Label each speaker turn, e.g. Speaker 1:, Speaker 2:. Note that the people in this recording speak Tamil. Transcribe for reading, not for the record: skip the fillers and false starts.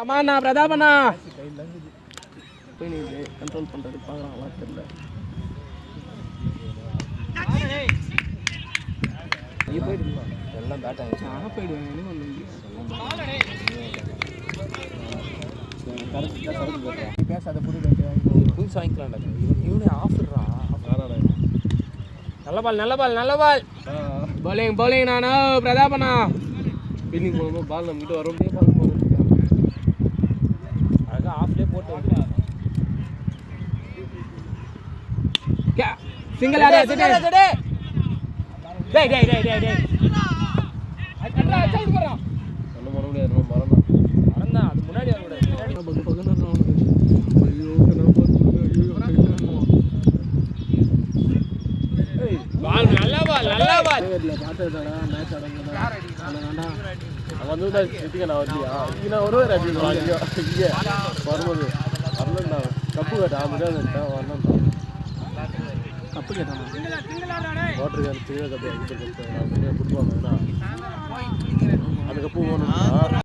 Speaker 1: அம்மா பிரதாபண்ணா போய் நீ கண்ட்ரோல் பண்ணுறது பார்க்குறாங்களா தெரியல. நீ போயிடுங்களா எல்லாம் பேட் ஆகிடுச்சு. நான் போயிடுவேன். என்ன பண்ணுவீங்க பேசாத புதுசு வாங்கிக்கலாம்டா. இவனே ஆஃபர்றான். நல்ல பால் பவுலிங் நானா பிரதாபண்ணா ஸ்பின்னிங் போகும்போது பால் நம்மகிட்ட வர முடியாது. பால் போட்டு அழகாக ஆஃப்லேயே போட்டு சிங்கிள் ஒன்றும் பண்ண முடியாது. மறந்தான் அது முன்னாடி நல்ல பால் வந்து நான் ஒரு வரும்போது வரலண்ணா கப்பு கேட்டான் வரணும் கப்பு கேட்டான் வாட்டர் கேன் கப்பு கொடுப்பாங்க அந்த கப்பு போகணும்.